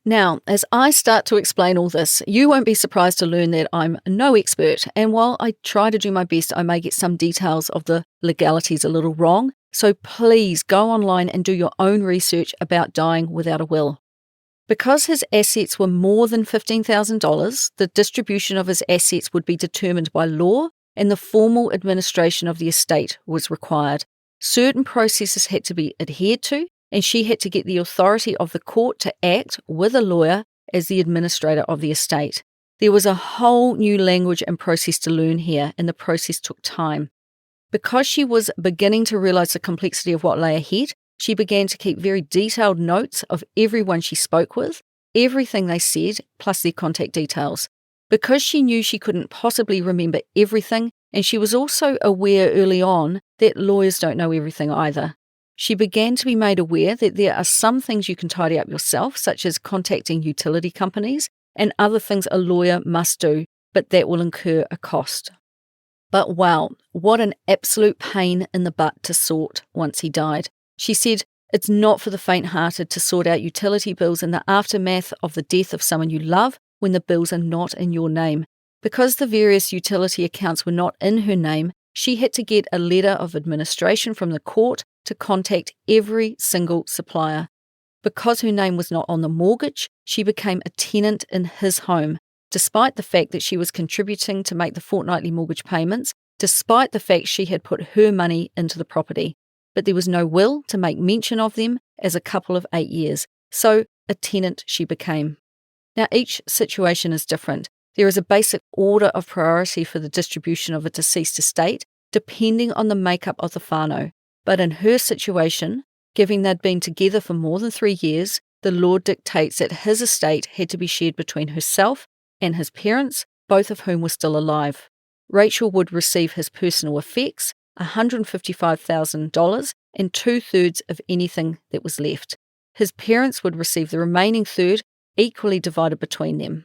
Now, as I start to explain all this, you won't be surprised to learn that I'm no expert, and while I try to do my best, I may get some details of the legalities a little wrong, so please go online and do your own research about dying without a will. Because his assets were more than $15,000, the distribution of his assets would be determined by law, and the formal administration of the estate was required. Certain processes had to be adhered to, and she had to get the authority of the court to act with a lawyer as the administrator of the estate. There was a whole new language and process to learn here, and the process took time. Because she was beginning to realise the complexity of what lay ahead, she began to keep very detailed notes of everyone she spoke with, everything they said, plus their contact details. Because she knew she couldn't possibly remember everything, and she was also aware early on that lawyers don't know everything either. She began to be made aware that there are some things you can tidy up yourself, such as contacting utility companies, and other things a lawyer must do, but that will incur a cost. But wow, what an absolute pain in the butt to sort once he died. She said, "It's not for the faint-hearted to sort out utility bills in the aftermath of the death of someone you love when the bills are not in your name." Because the various utility accounts were not in her name, she had to get a letter of administration from the court to contact every single supplier. Because her name was not on the mortgage, she became a tenant in his home, despite the fact that she was contributing to make the fortnightly mortgage payments, despite the fact she had put her money into the property. But there was no will to make mention of them as a couple of 8 years, so a tenant she became. Now, each situation is different. There is a basic order of priority for the distribution of a deceased estate, depending on the makeup of the whānau. But in her situation, given they'd been together for more than 3 years, the law dictates that his estate had to be shared between herself and his parents, both of whom were still alive. Rachael would receive his personal effects, $155,000, and 2/3 of anything that was left. His parents would receive the remaining third, equally divided between them.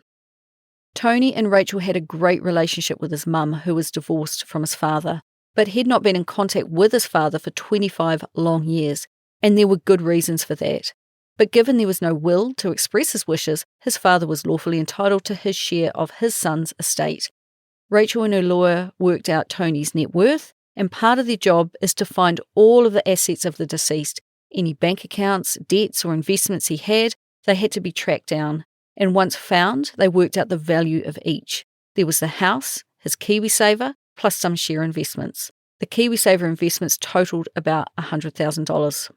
Tony and Rachael had a great relationship with his mum, who was divorced from his father, but had not been in contact with his father for 25 long years, and there were good reasons for that. But given there was no will to express his wishes, his father was lawfully entitled to his share of his son's estate. Rachael and her lawyer worked out Tony's net worth, and part of their job is to find all of the assets of the deceased. Any bank accounts, debts, or investments he had, they had to be tracked down. And once found, they worked out the value of each. There was the house, his KiwiSaver, plus some share investments. The KiwiSaver investments totaled about $100,000.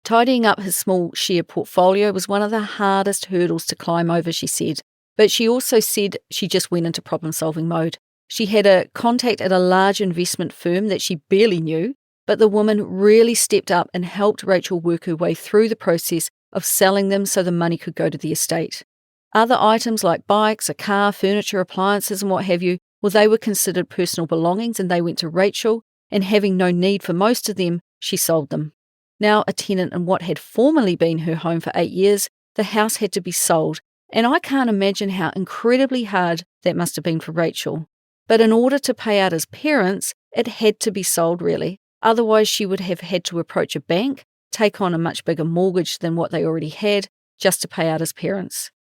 Tidying up his small share portfolio was one of the hardest hurdles to climb over, she said. But she also said she just went into problem-solving mode. She had a contact at a large investment firm that she barely knew, but the woman really stepped up and helped Rachael work her way through the process of selling them so the money could go to the estate. Other items like bikes, a car, furniture, appliances and what have you, well, they were considered personal belongings and they went to Rachael, and having no need for most of them, she sold them. Now a tenant in what had formerly been her home for 8 years, the house had to be sold, and I can't imagine how incredibly hard that must have been for Rachael. But in order to pay out his parents, it had to be sold really. Otherwise she would have had to approach a bank, take on a much bigger mortgage than what they already had, just to pay out his parents.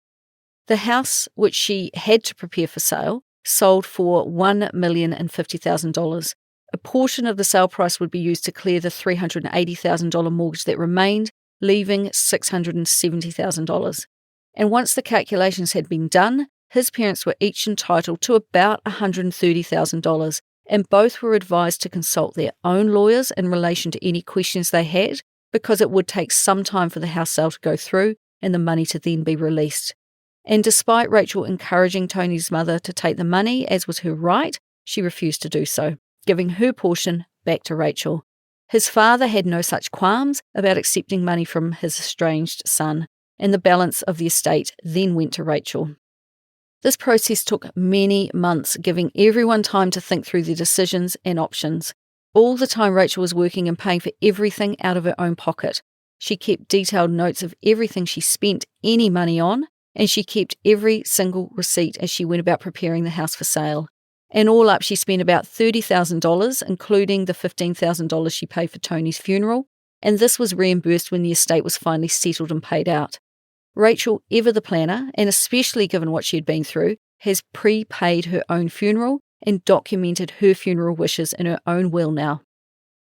The house, which she had to prepare for sale, sold for $1,050,000. A portion of the sale price would be used to clear the $380,000 mortgage that remained, leaving $670,000. And once the calculations had been done, his parents were each entitled to about $130,000, and both were advised to consult their own lawyers in relation to any questions they had, because it would take some time for the house sale to go through and the money to then be released. And despite Rachael encouraging Tony's mother to take the money, as was her right, she refused to do so, giving her portion back to Rachael. His father had no such qualms about accepting money from his estranged son, and the balance of the estate then went to Rachael. This process took many months, giving everyone time to think through their decisions and options. All the time Rachael was working and paying for everything out of her own pocket. She kept detailed notes of everything she spent any money on, and she kept every single receipt as she went about preparing the house for sale. And all up, she spent about $30,000, including the $15,000 she paid for Tony's funeral, and this was reimbursed when the estate was finally settled and paid out. Rachael, ever the planner, and especially given what she had been through, has prepaid her own funeral and documented her funeral wishes in her own will now.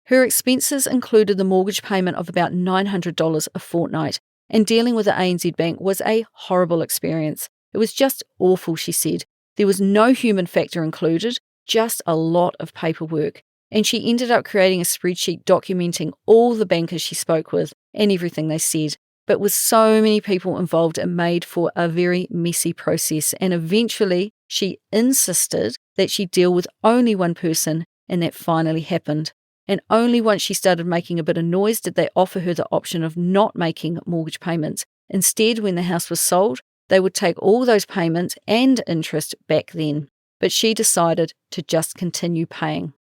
Her expenses included the mortgage payment of about $900 a fortnight, and dealing with the ANZ Bank was a horrible experience. It was just awful, she said. There was no human factor included, just a lot of paperwork. And she ended up creating a spreadsheet documenting all the bankers she spoke with and everything they said. But with so many people involved, it made for a very messy process. And eventually, she insisted that she deal with only one person, and that finally happened. And only once she started making a bit of noise did they offer her the option of not making mortgage payments. Instead, when the house was sold, they would take all those payments and interest back then. But she decided to just continue paying.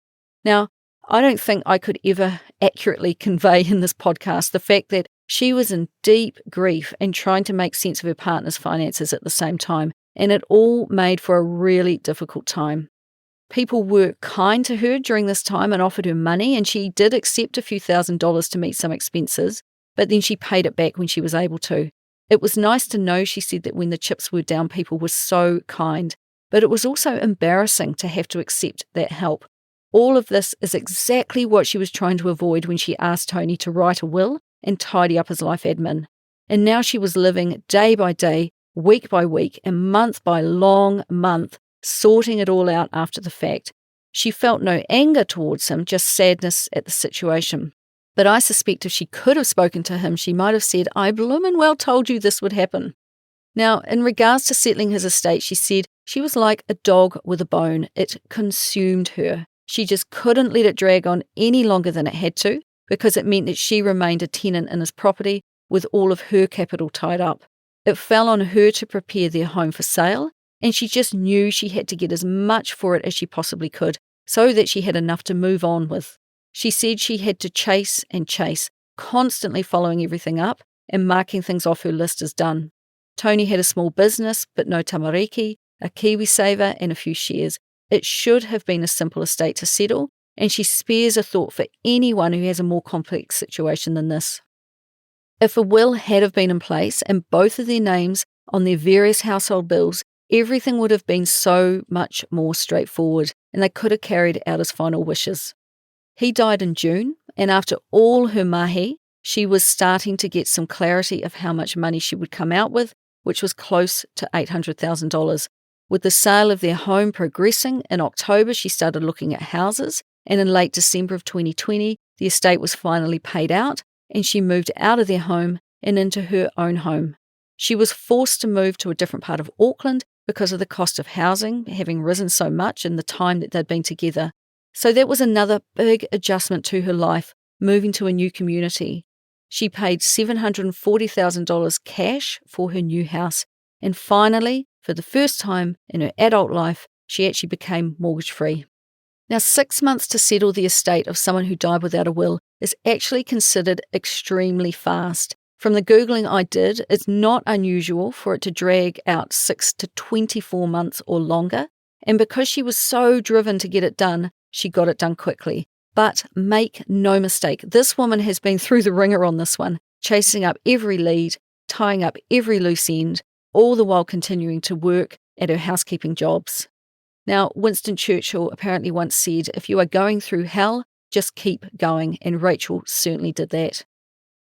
Now, I don't think I could ever accurately convey in this podcast the fact that she was in deep grief and trying to make sense of her partner's finances at the same time, and it all made for a really difficult time. People were kind to her during this time and offered her money, and she did accept a few $1,000s to meet some expenses, but then she paid it back when she was able to. It was nice to know, she said, that when the chips were down, people were so kind, but it was also embarrassing to have to accept that help. All of this is exactly what she was trying to avoid when she asked Tony to write a will and tidy up his life admin. And now she was living day by day, week by week, and month by long month, sorting it all out after the fact. She felt no anger towards him, just sadness at the situation. But I suspect if she could have spoken to him, she might have said, "I bloomin' well told you this would happen." Now, in regards to settling his estate, she said she was like a dog with a bone. It consumed her. She just couldn't let it drag on any longer than it had to, because it meant that she remained a tenant in his property with all of her capital tied up. It fell on her to prepare their home for sale, and she just knew she had to get as much for it as she possibly could, so that she had enough to move on with. She said she had to chase and chase, constantly following everything up and marking things off her list as done. Tony had a small business, but no tamariki, a KiwiSaver and a few shares. It should have been a simple estate to settle, and she spares a thought for anyone who has a more complex situation than this. If a will had have been in place and both of their names on their various household bills, everything would have been so much more straightforward and they could have carried out his final wishes. He died in June, and after all her mahi, she was starting to get some clarity of how much money she would come out with, which was close to $800,000. With the sale of their home progressing, in October she started looking at houses, and in late December of 2020, the estate was finally paid out, and she moved out of their home and into her own home. She was forced to move to a different part of Auckland because of the cost of housing having risen so much in the time that they'd been together. So that was another big adjustment to her life, moving to a new community. She paid $740,000 cash for her new house, and finally, for the first time in her adult life, she actually became mortgage-free. Now, 6 months to settle the estate of someone who died without a will is actually considered extremely fast. From the Googling I did, it's not unusual for it to drag out 6 to 24 months or longer, and because she was so driven to get it done, she got it done quickly. But make no mistake, this woman has been through the ringer on this one, chasing up every lead, tying up every loose end, all the while continuing to work at her housekeeping jobs. Now, Winston Churchill apparently once said, if you are going through hell, just keep going, and Rachael certainly did that.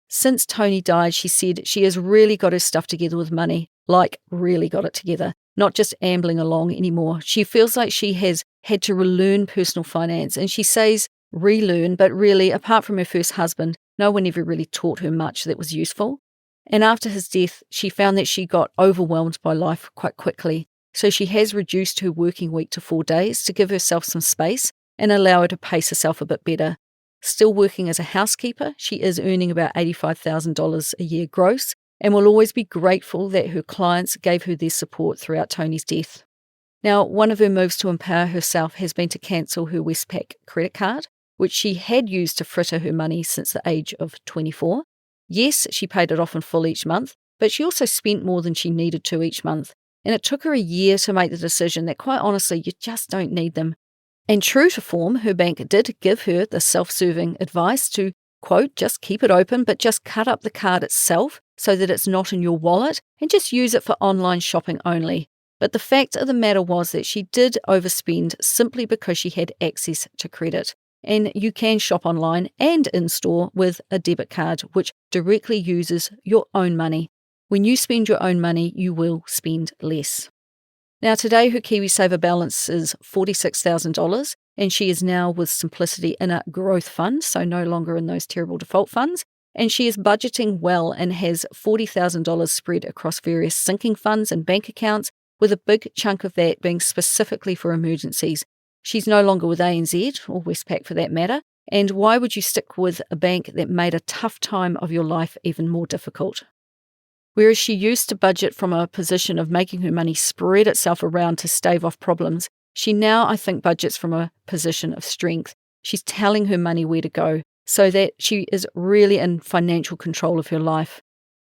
Since Tony died, she said she has really got her stuff together with money, like really got it together, not just ambling along anymore. She feels like she has had to relearn personal finance, and she says relearn, but really, apart from her first husband, no one ever really taught her much that was useful. And after his death, she found that she got overwhelmed by life quite quickly, so she has reduced her working week to 4 days to give herself some space and allow her to pace herself a bit better. Still working as a housekeeper, she is earning about $85,000 a year gross and will always be grateful that her clients gave her their support throughout Tony's death. Now, one of her moves to empower herself has been to cancel her Westpac credit card, which she had used to fritter her money since the age of 24. Yes, she paid it off in full each month, but she also spent more than she needed to each month. And it took her a year to make the decision that, quite honestly, you just don't need them. And true to form, her bank did give her the self-serving advice to, quote, just keep it open, but just cut up the card itself so that it's not in your wallet and just use it for online shopping only. But the fact of the matter was that she did overspend simply because she had access to credit. And you can shop online and in-store with a debit card, which directly uses your own money. When you spend your own money, you will spend less. Now, today her KiwiSaver balance is $46,000, and she is now with Simplicity in a growth fund, so no longer in those terrible default funds. And she is budgeting well and has $40,000 spread across various sinking funds and bank accounts, with a big chunk of that being specifically for emergencies. She's no longer with ANZ, or Westpac for that matter, and why would you stick with a bank that made a tough time of your life even more difficult? Whereas she used to budget from a position of making her money spread itself around to stave off problems, she now, I think, budgets from a position of strength. She's telling her money where to go so that she is really in financial control of her life.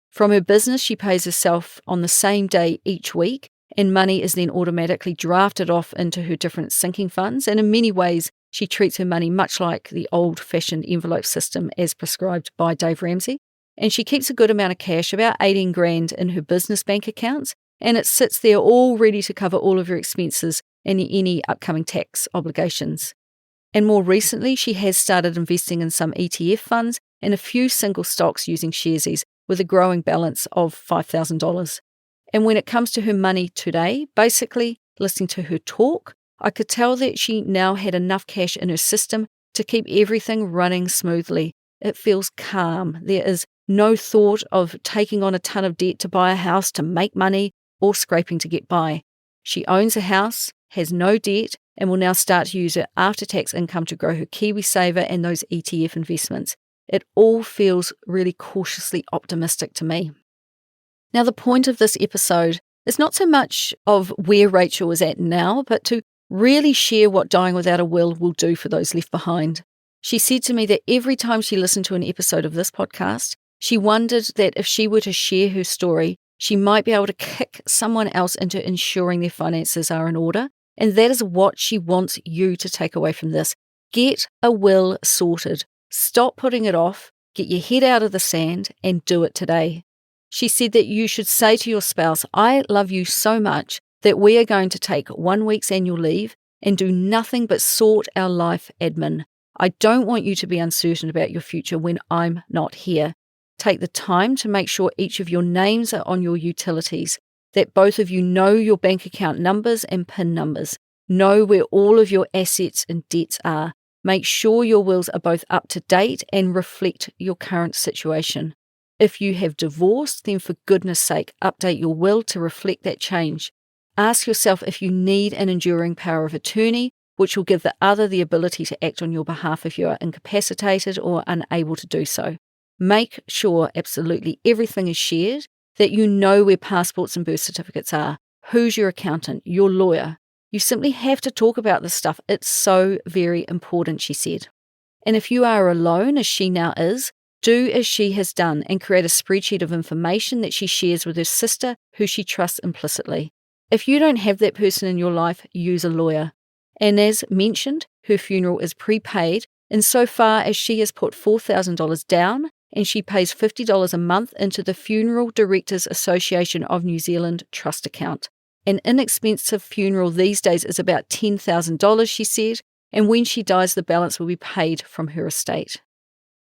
From her business, she pays herself on the same day each week, and money is then automatically drafted off into her different sinking funds, and in many ways, she treats her money much like the old-fashioned envelope system as prescribed by Dave Ramsey. And she keeps a good amount of cash, about 18 grand, in her business bank accounts, and it sits there all ready to cover all of her expenses and any upcoming tax obligations. And more recently, she has started investing in some ETF funds and a few single stocks using Sharesies with a growing balance of $5,000. And when it comes to her money today, basically, listening to her talk, I could tell that she now had enough cash in her system to keep everything running smoothly. It feels calm. There is no thought of taking on a ton of debt to buy a house to make money or scraping to get by. She owns a house, has no debt, and will now start to use her after-tax income to grow her KiwiSaver and those ETF investments. It all feels really cautiously optimistic to me. Now, the point of this episode is not so much of where Rachael is at now, but to really share what dying without a will do for those left behind. She said to me that every time she listened to an episode of this podcast, she wondered that if she were to share her story, she might be able to kick someone else into ensuring their finances are in order. And that is what she wants you to take away from this. Get a will sorted. Stop putting it off. Get your head out of the sand and do it today. She said that you should say to your spouse, I love you so much that we are going to take 1 week's annual leave and do nothing but sort our life admin. I don't want you to be uncertain about your future when I'm not here. Take the time to make sure each of your names are on your utilities, that both of you know your bank account numbers and PIN numbers, know where all of your assets and debts are. Make sure your wills are both up to date and reflect your current situation. If you have divorced, then for goodness sake, update your will to reflect that change. Ask yourself if you need an enduring power of attorney, which will give the other the ability to act on your behalf if you are incapacitated or unable to do so. Make sure absolutely everything is shared, that you know where passports and birth certificates are, who's your accountant, your lawyer. You simply have to talk about this stuff. It's so very important, she said. And if you are alone, as she now is, do as she has done and create a spreadsheet of information that she shares with her sister, who she trusts implicitly. If you don't have that person in your life, use a lawyer. And as mentioned, her funeral is prepaid insofar as she has put $4,000 down and she pays $50 a month into the Funeral Directors Association of New Zealand trust account. An inexpensive funeral these days is about $10,000, she said, and when she dies, the balance will be paid from her estate.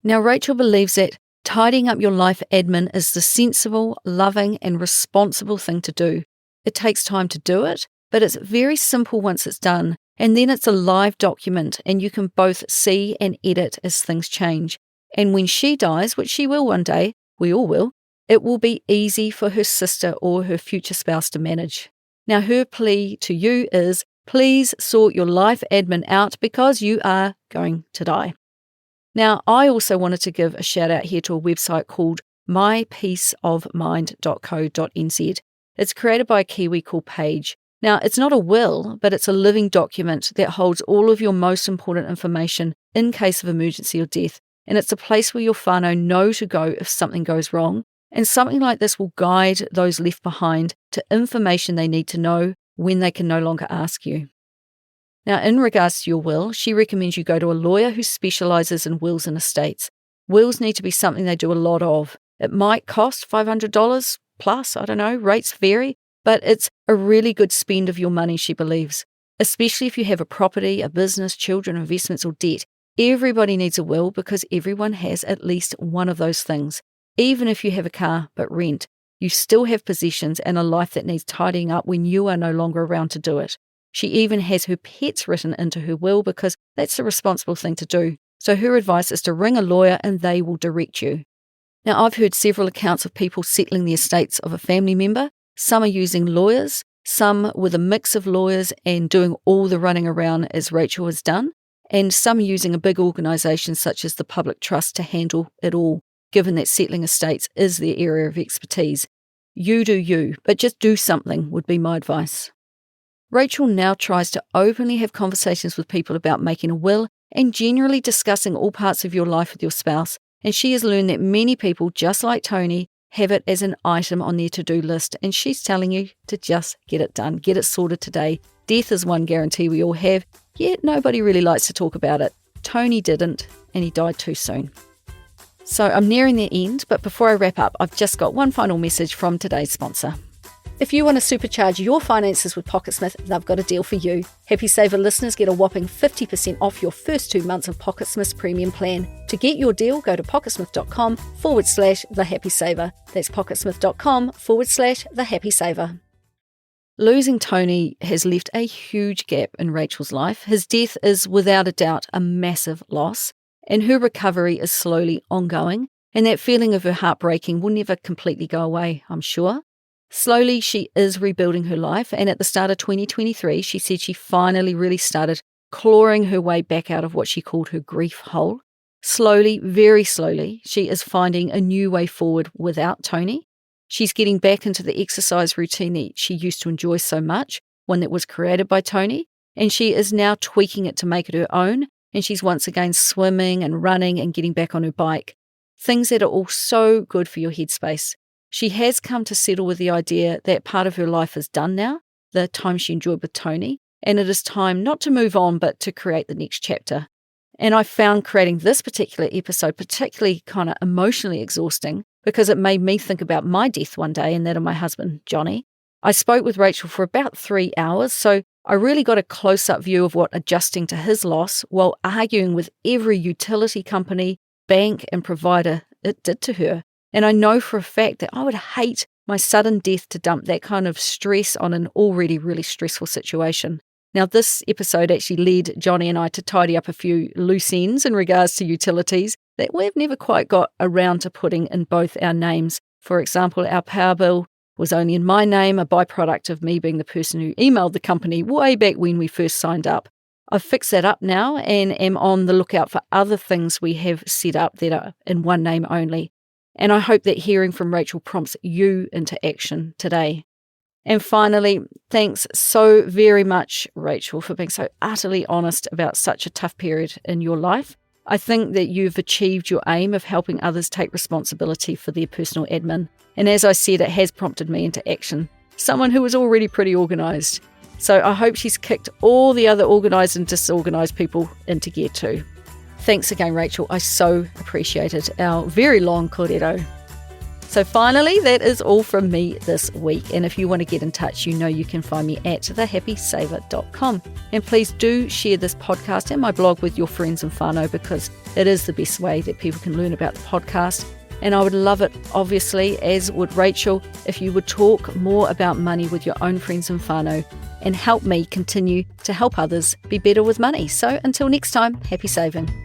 Now, Rachael believes that tidying up your life admin is the sensible, loving, and responsible thing to do. It takes time to do it, but it's very simple once it's done, and then it's a live document, and you can both see and edit as things change. And when she dies, which she will one day, we all will, it will be easy for her sister or her future spouse to manage. Now, her plea to you is, please sort your life admin out because you are going to die. Now, I also wanted to give a shout out here to a website called mypeaceofmind.co.nz. It's created by a Kiwi called Paige. Now, it's not a will, but it's a living document that holds all of your most important information in case of emergency or death, and it's a place where your whānau know to go if something goes wrong, and something like this will guide those left behind to information they need to know when they can no longer ask you. Now, in regards to your will, she recommends you go to a lawyer who specialises in wills and estates. Wills need to be something they do a lot of. It might cost $500 plus, I don't know, rates vary, but it's a really good spend of your money, she believes, especially if you have a property, a business, children, investments or debt. Everybody needs a will because everyone has at least one of those things. Even if you have a car but rent, you still have possessions and a life that needs tidying up when you are no longer around to do it. She even has her pets written into her will because that's the responsible thing to do. So her advice is to ring a lawyer and they will direct you. Now, I've heard several accounts of people settling the estates of a family member. Some are using lawyers, some with a mix of lawyers and doing all the running around as Rachael has done, and some are using a big organisation such as the Public Trust to handle it all, given that settling estates is their area of expertise. You do you, but just do something would be my advice. Rachael now tries to openly have conversations with people about making a will and generally discussing all parts of your life with your spouse, and she has learned that many people, just like Tony, have it as an item on their to-do list, and she's telling you to just get it done, get it sorted today. Death is one guarantee we all have, yet nobody really likes to talk about it. Tony didn't, and he died too soon. So I'm nearing the end, but before I wrap up, I've just got one final message from today's sponsor. If you want to supercharge your finances with PocketSmith, they've got a deal for you. Happy Saver listeners get a whopping 50% off your first 2 months of PocketSmith's premium plan. To get your deal, go to pocketsmith.com/thehappysaver. That's pocketsmith.com/thehappysaver. Losing Tony has left a huge gap in Rachael's life. His death is without a doubt a massive loss, and her recovery is slowly ongoing, and that feeling of her heartbreaking will never completely go away, I'm sure. Slowly, she is rebuilding her life, and at the start of 2023, she said she finally really started clawing her way back out of what she called her grief hole. Slowly, very slowly, she is finding a new way forward without Tony. She's getting back into the exercise routine that she used to enjoy so much, one that was created by Tony, and she is now tweaking it to make it her own, and she's once again swimming and running and getting back on her bike. Things that are all so good for your headspace. She has come to settle with the idea that part of her life is done now, the time she enjoyed with Tony, and it is time not to move on but to create the next chapter. And I found creating this particular episode particularly kind of emotionally exhausting because it made me think about my death one day and that of my husband, Johnny. I spoke with Rachael for about 3 hours, so I really got a close-up view of what adjusting to his loss while arguing with every utility company, bank and provider it did to her. And I know for a fact that I would hate my sudden death to dump that kind of stress on an already really stressful situation. Now, this episode actually led Johnny and I to tidy up a few loose ends in regards to utilities that we've never quite got around to putting in both our names. For example, our power bill was only in my name, a byproduct of me being the person who emailed the company way back when we first signed up. I've fixed that up now and am on the lookout for other things we have set up that are in one name only. And I hope that hearing from Rachael prompts you into action today. And finally, thanks so very much, Rachael, for being so utterly honest about such a tough period in your life. I think that you've achieved your aim of helping others take responsibility for their personal admin. And as I said, it has prompted me into action, someone who was already pretty organised. So I hope she's kicked all the other organised and disorganised people into gear too. Thanks again, Rachael. I so appreciated our very long kōrero. So finally, that is all from me this week. And if you want to get in touch, you know you can find me at thehappysaver.com. And please do share this podcast and my blog with your friends and whānau because it is the best way that people can learn about the podcast. And I would love it, obviously, as would Rachael, if you would talk more about money with your own friends and whānau and help me continue to help others be better with money. So until next time, happy saving.